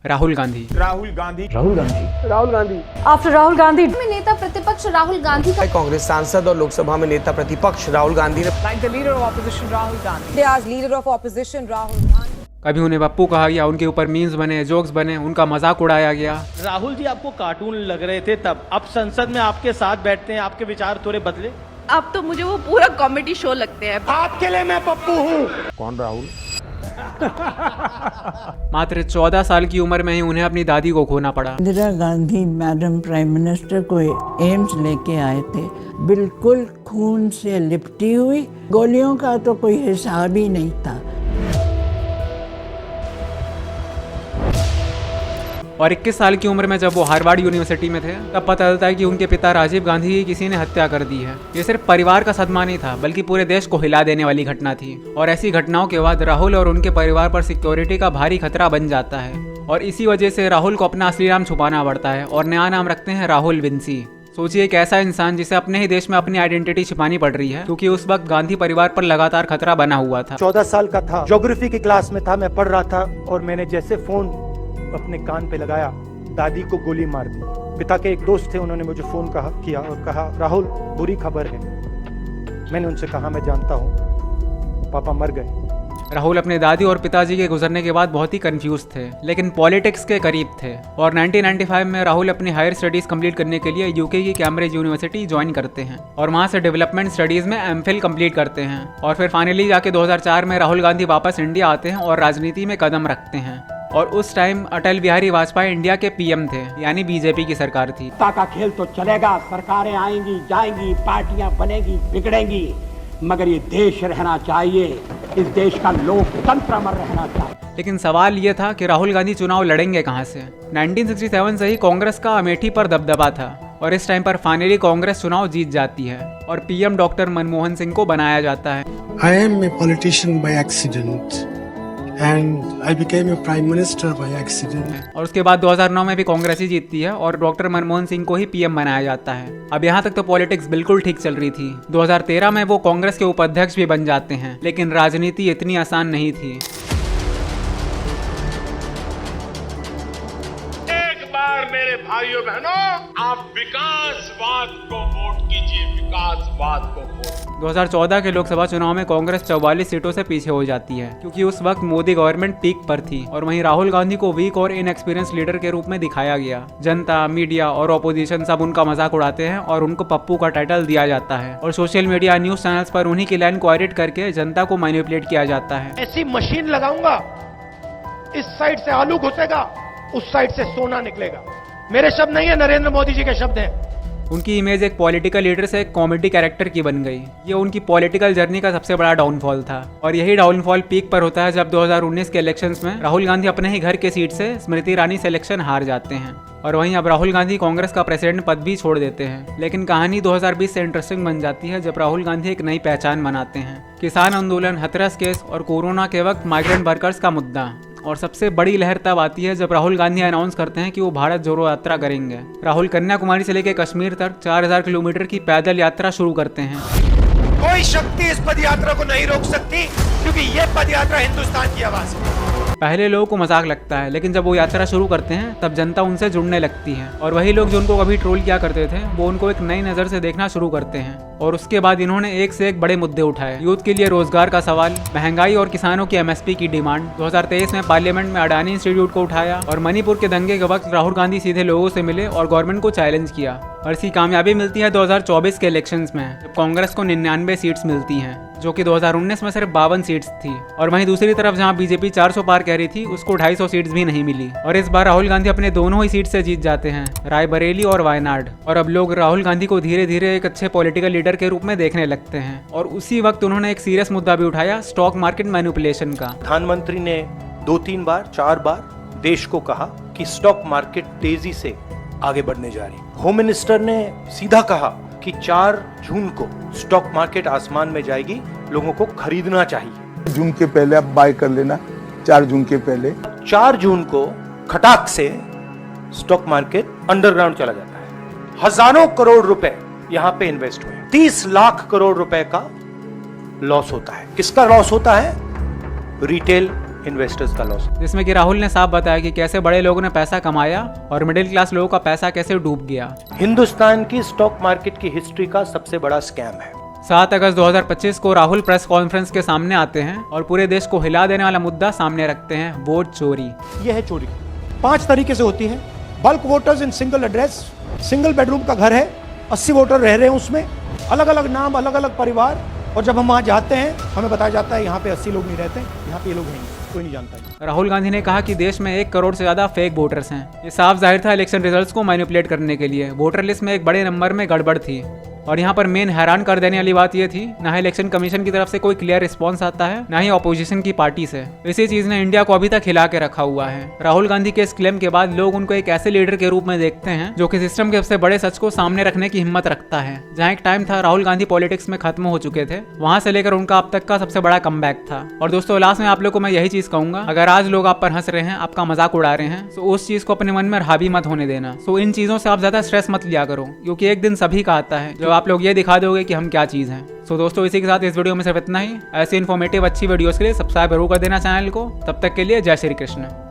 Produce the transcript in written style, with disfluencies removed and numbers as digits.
Rahul Gandhi. Rahul Gandhi. Rahul Gandhi. Rahul Gandhi. After Rahul Gandhi में नेता प्रतिपक्ष राहुल गांधी का कांग्रेस सांसद और लोकसभा में नेता प्रतिपक्ष राहुल गांधी ने Like the leader of opposition Rahul Gandhi. They as leader of opposition Rahul Gandhi. कभी उन्हें पप्पू कहा गया, उनके ऊपर मीम्स बने, जोक्स बने, उनका मजाक उड़ाया गया। राहुल जी आपको कार्टून लग रहे थे तब, अब संसद में आपके साथ बैठते हैं, आपके विचार थोड़े बदले। अब तो मुझे वो पूरा कॉमेडी शो लगते हैं। आपके लिए मैं पप्पू हूँ। कौन राहुल? मात्र 14 साल की उम्र में ही उन्हें अपनी दादी को खोना पड़ा। Indira Gandhi madam prime minister को एम्स लेके आए थे, बिल्कुल खून से लिपटी हुई, गोलियों का तो कोई हिसाब ही नहीं था। और 21 साल की उम्र में जब वो हार्वर्ड यूनिवर्सिटी में थे, तब पता चलता है कि उनके पिता राजीव गांधी की किसी ने हत्या कर दी है। ये सिर्फ परिवार का सदमा नहीं था, बल्कि पूरे देश को हिला देने वाली घटना थी। और ऐसी घटनाओं के बाद राहुल और उनके परिवार पर सिक्योरिटी का भारी खतरा बन जाता है, और इसी वजह से राहुल को अपना असली नाम छुपाना पड़ता है और नया नाम रखते हैं राहुल विंसी। सोचिए, एक ऐसा इंसान जिसे अपने ही देश में अपनी आइडेंटिटी छिपानी पड़ रही है, क्योंकि उस वक्त गांधी परिवार पर लगातार खतरा बना हुआ था। 14 साल का था, ज्योग्राफी की क्लास में था, मैं पढ़ रहा था और मैंने जैसे फोन अपने कान पे लगाया, दादी को गोली मार दी। पिता के एक दोस्त थे, उन्होंने मुझे फोन किया और कहा, राहुल बुरी खबर है। मैंने उनसे कहा, मैं जानता हूँ, पापा मर गए। राहुल अपने दादी और पिताजी के गुजरने के बाद बहुत ही कंफ्यूज थे, लेकिन पॉलिटिक्स के करीब थे। और 1995 में राहुल अपनी हायर स्टडीज कंप्लीट करने के लिए यूके की कैम्ब्रिज यूनिवर्सिटी ज्वाइन करते हैं और वहां से डेवलपमेंट स्टडीज में एमफिल कंप्लीट करते हैं। और फिर फाइनली जाके 2004 में राहुल गांधी वापस इंडिया आते हैं और राजनीति में कदम रखते हैं। और उस टाइम अटल बिहारी वाजपेयी इंडिया के पीएम थे, यानी बीजेपी की सरकार थी। का खेल तो चलेगा, सरकारें आएंगी जाएंगी, पार्टियां बनेगी बिगड़ेंगी, मगर ये देश रहना चाहिए, इस देश का लोकतंत्र अमर रहना चाहिए। लेकिन सवाल ये था कि राहुल गांधी चुनाव लड़ेंगे कहां से। 1967 से ही कांग्रेस का अमेठी पर दबदबा था, और इस टाइम पर फाइनली कांग्रेस चुनाव जीत जाती है और पीएम डॉक्टर मनमोहन सिंह को बनाया जाता है। I am a politician by accident and I became a prime minister by accident. और उसके बाद 2009 में भी कांग्रेस ही जीतती है और डॉक्टर मनमोहन सिंह को ही पीएम बनाया जाता है। अब यहाँ तक तो पॉलिटिक्स बिल्कुल ठीक चल रही थी। 2013 में वो कांग्रेस के उपाध्यक्ष भी बन जाते हैं, लेकिन राजनीति इतनी आसान नहीं थी। एक बार मेरे भाइयों बहनों, आप विकासवाद को वोट कीजिए, विकासवाद को वोट। 2014 के लोकसभा चुनाव में कांग्रेस 44 सीटों से पीछे हो जाती है, क्योंकि उस वक्त मोदी गवर्नमेंट पीक पर थी और वहीं राहुल गांधी को वीक और इनएक्सपीरियंस लीडर के रूप में दिखाया गया। जनता, मीडिया और ऑपोजिशन सब उनका मजाक उड़ाते हैं और उनको पप्पू का टाइटल दिया जाता है। और सोशल मीडिया, न्यूज चैनल्स पर उन्हीं की लाइन को एडिट करके जनता को मैनिपुलेट किया जाता है। ऐसी मशीन लगाऊंगा, इस साइड से आलू घुसेगा, उस साइड से सोना निकलेगा। मेरे शब्द नहीं है, नरेंद्र मोदी जी के शब्द हैं। उनकी इमेज एक पॉलिटिकल लीडर से एक कॉमेडी कैरेक्टर की बन गई। ये उनकी पॉलिटिकल जर्नी का सबसे बड़ा डाउनफॉल था, और यही डाउनफॉल पीक पर होता है जब 2019 के इलेक्शंस में राहुल गांधी अपने ही घर के सीट से स्मृति ईरानी से इलेक्शन हार जाते हैं। और वहीं अब राहुल गांधी कांग्रेस का प्रेसिडेंट पद भी छोड़ देते हैं। लेकिन कहानी 2020 से इंटरेस्टिंग बन जाती है जब राहुल गांधी एक नई पहचान बनाते हैं। किसान आंदोलन, हाथरस केस और कोरोना के वक्त माइग्रेंट वर्कर्स का मुद्दा। और सबसे बड़ी लहर तब आती है जब राहुल गांधी अनाउंस करते हैं कि वो भारत जोड़ो यात्रा करेंगे। राहुल कन्याकुमारी से लेकर कश्मीर तक 4000 किलोमीटर की पैदल यात्रा शुरू करते हैं। कोई शक्ति इस पद यात्रा को नहीं रोक सकती, क्योंकि ये पद यात्रा हिंदुस्तान की आवाज है। पहले लोगों को मजाक लगता है, लेकिन जब वो यात्रा शुरू करते हैं तब जनता उनसे जुड़ने लगती है। और वही लोग जो उनको कभी ट्रोल किया करते थे, वो उनको एक नई नज़र से देखना शुरू करते हैं। और उसके बाद इन्होंने एक से एक बड़े मुद्दे उठाए। यूथ के लिए रोजगार का सवाल, महंगाई और किसानों की एमएसपी की डिमांड। 2023 में पार्लियामेंट में अडानी इंस्टीट्यूट को उठाया, और मणिपुर के दंगे के वक्त राहुल गांधी सीधे लोगों से मिले और गवर्नमेंट को चैलेंज किया। और इसी कामयाबी मिलती है 2024 के इलेक्शंस में, जब कांग्रेस को 99 सीट्स मिलती हैं, जो कि 2019 में सिर्फ 52 सीट्स थी। और वहीं दूसरी तरफ जहां बीजेपी 400 पार कह रही थी, उसको 250 सीट्स भी नहीं मिली। और इस बार राहुल गांधी अपने दोनों ही सीट से जीत जाते हैं, रायबरेली और वायनाड। और अब लोग राहुल गांधी को धीरे धीरे एक अच्छे पॉलिटिकल लीडर के रूप में देखने लगते हैं। और उसी वक्त उन्होंने एक सीरियस मुद्दा भी उठाया, स्टॉक मार्केट मैनिपुलेशन का। प्रधानमंत्री ने 2-3 बार 4 बार देश को कहा कि स्टॉक मार्केट तेजी से आगे बढ़ने जा रही। होम मिनिस्टर ने सीधा कहा कि 4 जून को स्टॉक मार्केट आसमान में जाएगी, लोगों को खरीदना चाहिए। जून के पहले आप बाय कर लेना, 4 जून के पहले। 4 जून को खटाक से स्टॉक मार्केट अंडरग्राउंड चला जाता है। हजारों करोड़ रुपए यहाँ पे इन्वेस्ट हुए, 30 लाख करोड़ रुपए का लॉस होता है। किसका लॉस होता है? रिटेल इन्वेस्टर्स का लॉस। जिसमें कि राहुल ने साफ बताया कि कैसे बड़े लोगों ने पैसा कमाया और मिडिल क्लास लोगों का पैसा कैसे डूब गया। हिंदुस्तान की स्टॉक मार्केट की हिस्ट्री का सबसे बड़ा स्कैम है। 7 अगस्त 2025 को राहुल प्रेस कॉन्फ्रेंस के सामने आते हैं और पूरे देश को हिला देने वाला मुद्दा सामने रखते हैं, वोट चोरी। यह है चोरी। 5 तरीके से होती है। Bulk voters in single address, single bedroom का घर है, 80 वोटर रह रहे हैं उसमें, अलग अलग नाम, अलग अलग परिवार, और जब हम वहाँ जाते हैं हमें बताया जाता है यहाँ पे 80 लोग नहीं रहते, यहाँ पे ये लोग हैं, कोई नहीं जानता है। राहुल गांधी ने कहा कि देश में 1 करोड़ से ज्यादा फेक वोटर्स हैं। ये साफ जाहिर था इलेक्शन रिजल्ट्स को मैनिपुलेट करने के लिए। वोटर लिस्ट में एक बड़े नंबर में गड़बड़ थी। और यहाँ पर मेन हैरान कर देने वाली बात यह थी, ना ही इलेक्शन कमीशन की तरफ से कोई क्लियर रिस्पॉन्स आता है, ना ही ऑपोजिशन की पार्टी से। इसी चीज ने इंडिया को अभी तक हिला के रखा हुआ है। राहुल गांधी के इस क्लेम के बाद लोग उनको एक ऐसे लीडर के रूप में देखते हैं जो कि सिस्टम के सबसे बड़े सच को सामने रखने की हिम्मत रखता है। जहाँ एक टाइम था राहुल गांधी पॉलिटिक्स में खत्म हो चुके थे, वहां से लेकर उनका अब तक का सबसे बड़ा कमबैक था। और दोस्तों लास्ट में आप लोग को मैं यही चीज कहूंगा, अगर आज लोग आप पर हंस रहे हैं, आपका मजाक उड़ा रहे हैं, तो उस चीज को अपने मन में हावी मत होने देना। सो इन चीजों से आप ज्यादा स्ट्रेस मत लिया करो, क्योंकि एक दिन सभी का आता है जब आप लोग ये दिखा दोगे कि हम क्या चीज हैं। सो दोस्तों इसी के साथ इस वीडियो में सिर्फ इतना ही। ऐसी इन्फॉर्मेटिव अच्छी वीडियोस के लिए सब्सक्राइब जरूर कर देना चैनल को। तब तक के लिए जय श्री कृष्ण।